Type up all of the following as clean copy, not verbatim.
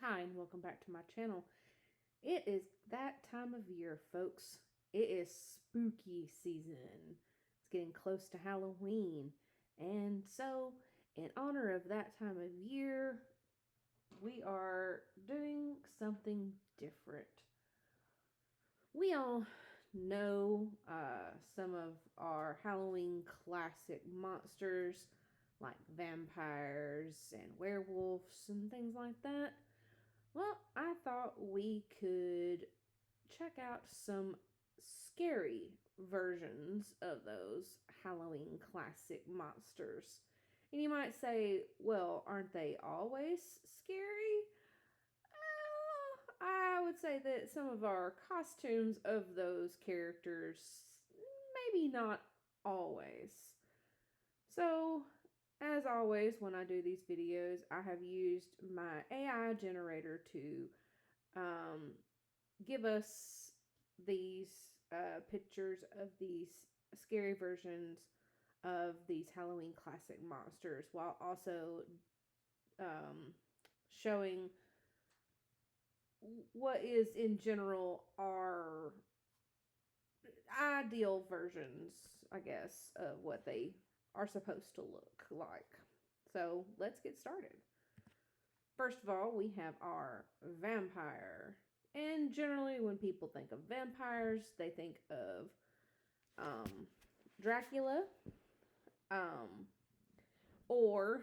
Hi, and welcome back to my channel. It is that time of year, folks. It is spooky season. It's getting close to Halloween. And so, in honor of that time of year, we are doing something different. We all know some of our Halloween classic monsters like vampires and werewolves and things like that. Well, I thought we could check out some scary versions of those Halloween classic monsters. And you might say, well, aren't they always scary? I would say that some of our costumes of those characters, maybe not always. So, as always, when I do these videos, I have used my AI generator to um, give us these pictures of these scary versions of these Halloween classic monsters while also um, showing what is in general our ideal versions, I guess, of what they are supposed to look like. So let's get started. First of all, we have our vampire. And generally, when people think of vampires, they think of um, Dracula, um, or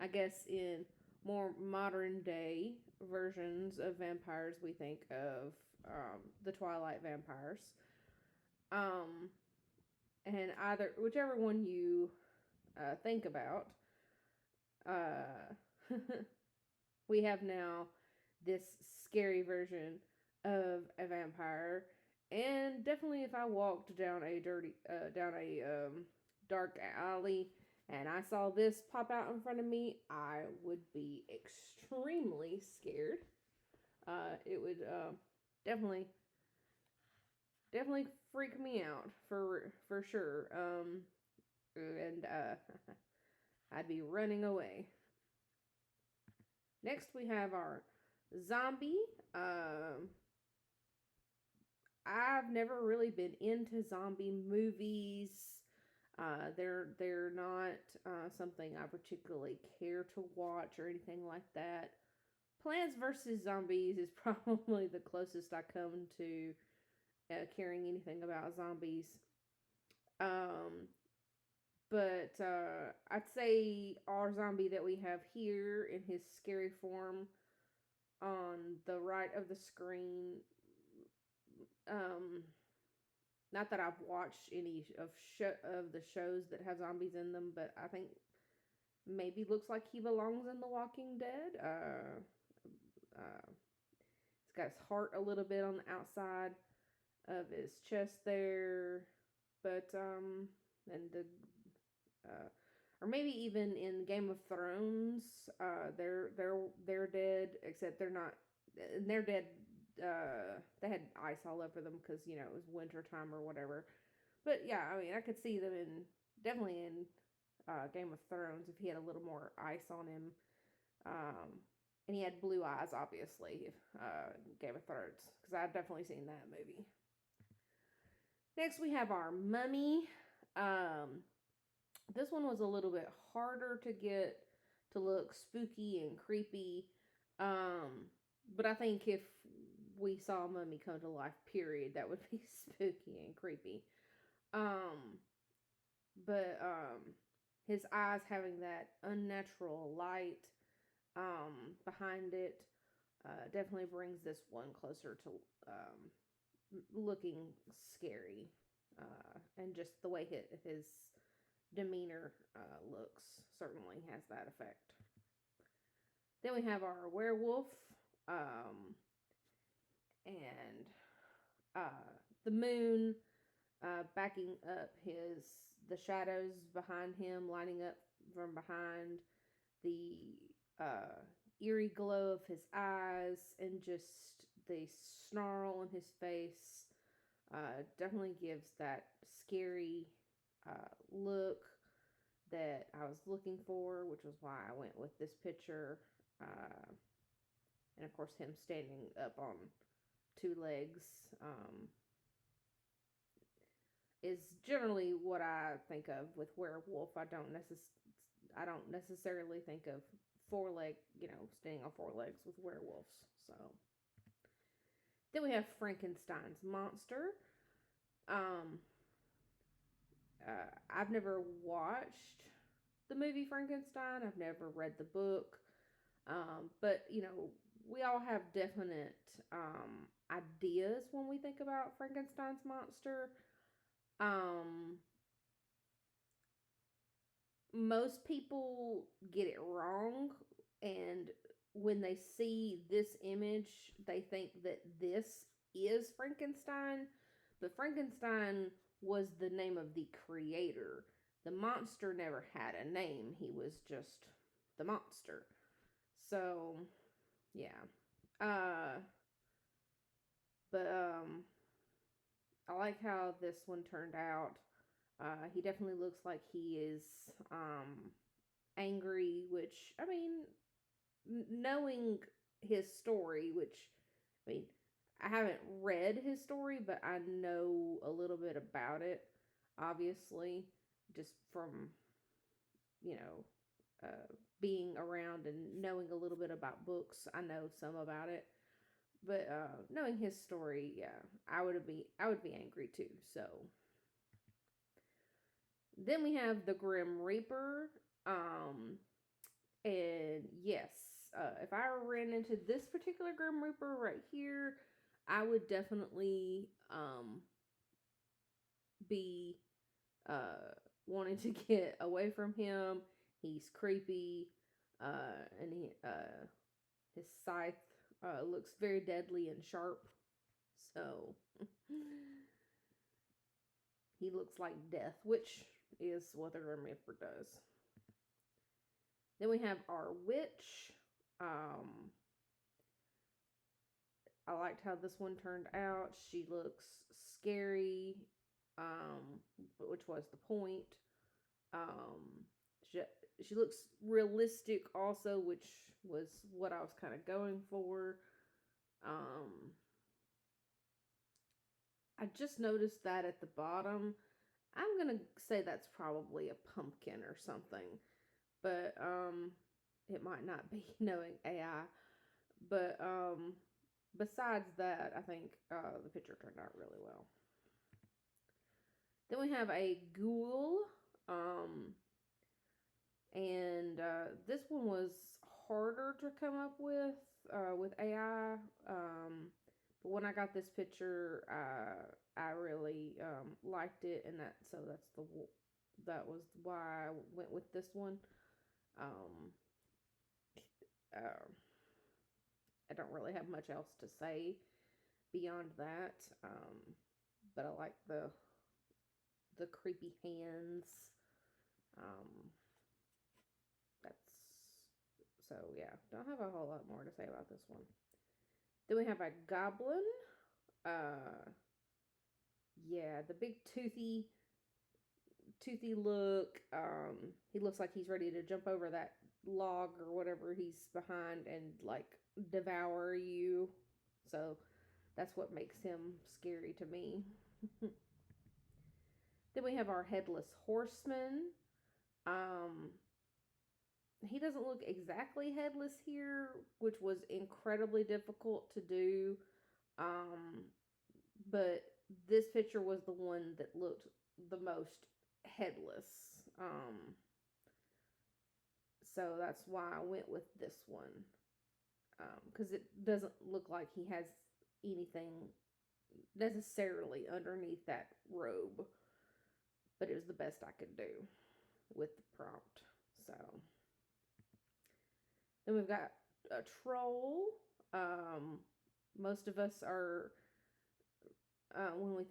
I guess in more modern day versions of vampires, we think of the Twilight vampires. Um, and either whichever one you think about, uh, we have now this scary version of a vampire. And definitely, if I walked down a dark alley and I saw this pop out in front of me, I would be extremely scared. It would definitely definitely freak me out for sure. And I'd be running away. Next, we have our zombie. I've never really been into zombie movies. They're not something I particularly care to watch or anything like that. Plants vs Zombies is probably the closest I come to caring anything about zombies. Um, but I'd say our zombie that we have here in his scary form on the right of the screen. Um, Not that I've watched any of the shows that have zombies in them, but I think maybe looks like he belongs in The Walking Dead. Uh, he's got his heart a little bit on the outside of his chest there, but and the or maybe even in Game of Thrones, they're dead, except they're not. They're dead. They had ice all over them because it was winter time or whatever. But yeah, I mean, I could see them in definitely in Game of Thrones if he had a little more ice on him. And he had blue eyes, obviously. Game of Thrones, because I've definitely seen that movie. Next, we have our mummy. Um, this one was a little bit harder to get to look spooky and creepy. But I think if we saw a mummy come to life, period, that would be spooky and creepy. Um, but his eyes having that unnatural light behind it definitely brings this one closer to looking scary. And just the way his demeanor looks certainly has that effect. Then we have our werewolf, and the moon backing up the shadows behind him, lining up from behind, the eerie glow of his eyes, and just the snarl in his face definitely gives that scary look that I was looking for, which was why I went with this picture. and of course him standing up on two legs is generally what I think of with werewolf. I don't necessarily think of four leg, standing on four legs with werewolves. So then we have Frankenstein's monster. Um, I've never watched the movie Frankenstein. I've never read the book. But we all have definite ideas when we think about Frankenstein's monster. Um, Most people get it wrong, and when they see this image, they think that this is Frankenstein, but Frankenstein was the name of the creator. The monster never had a name, he was just the monster. So, yeah. But I like how this one turned out. He definitely looks like he is angry, which, I mean, knowing his story, which, I mean, I haven't read his story, but I know a little bit about it, obviously, just from, you know, being around and knowing a little bit about books. I know some about it. But knowing his story, yeah, I would be angry too. So then we have the Grim Reaper. And yes, if I ran into this particular Grim Reaper right here, I would definitely be wanting to get away from him. He's creepy, and his scythe looks very deadly and sharp. So he looks like death, which is what the Grim Reaper does. Then we have our witch. I liked how this one turned out. She looks scary, which was the point. Um, she, she looks realistic also, which was what I was kind of going for. Um, I just noticed that at the bottom. I'm gonna say that's probably a pumpkin or something, but it might not be knowing AI. But besides that, I think the picture turned out really well. Then we have a ghoul, and this one was harder to come up with AI. But when I got this picture, I really liked it, and that was why I went with this one. Um, uh, I don't really have much else to say beyond that. But I like the creepy hands. Um, that's so yeah. Don't have a whole lot more to say about this one. Then we have a goblin. Uh, yeah, the big toothy look. He looks like he's ready to jump over that log or whatever he's behind and like devour you. So that's what makes him scary to me. Then we have our headless horseman. Um, he doesn't look exactly headless here, which was incredibly difficult to do. Um, but this picture was the one that looked the most headless. Um, so that's why I went with this one. Because it doesn't look like he has anything necessarily underneath that robe. But it was the best I could do with the prompt. So then we've got a troll. Most of us are when we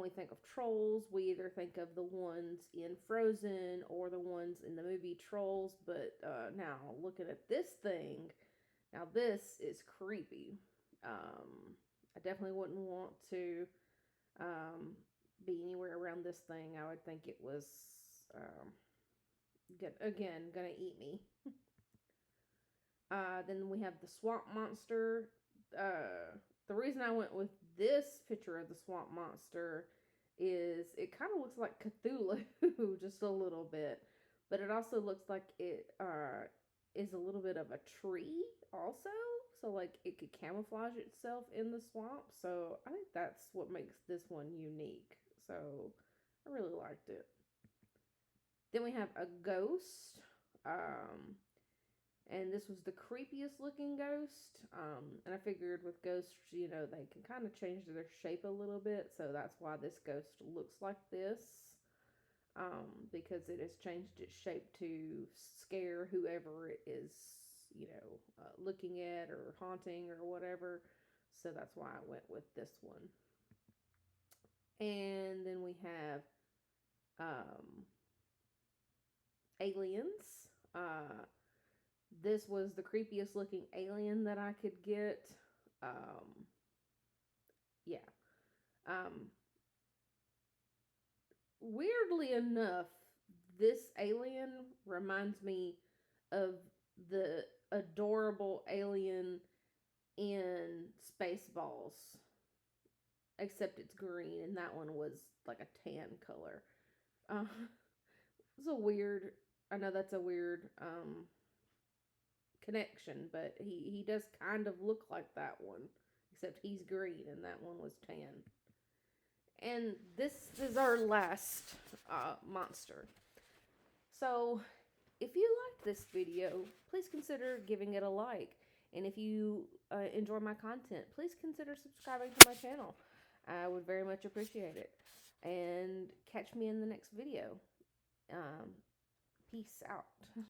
think of trolls, we either think of the ones in Frozen or the ones in the movie Trolls. But now looking at this thing, now this is creepy. I definitely wouldn't want to be anywhere around this thing. I would think it was gonna eat me. Then we have the swamp monster. The reason I went with this picture of the swamp monster is it kind of looks like Cthulhu just a little bit, but it also looks like it is a little bit of a tree also. So like it could camouflage itself in the swamp. So I think that's what makes this one unique. So I really liked it. Then we have a ghost. Um, and this was the creepiest looking ghost. And I figured with ghosts, they can kind of change their shape a little bit, so that's why this ghost looks like this. Because it has changed its shape to scare whoever it is, looking at or haunting or whatever. So that's why I went with this one. And then we have aliens. This was the creepiest looking alien that I could get. Um, yeah. Um, Weirdly enough, this alien reminds me of the adorable alien in Spaceballs, except it's green, and that one was like a tan color. Uh, it's a weird. I know that's a weird connection, but he does kind of look like that one, except he's green and that one was tan. And this is our last monster. So, if you liked this video, please consider giving it a like. And if you enjoy my content, please consider subscribing to my channel. I would very much appreciate it. And catch me in the next video. Peace out.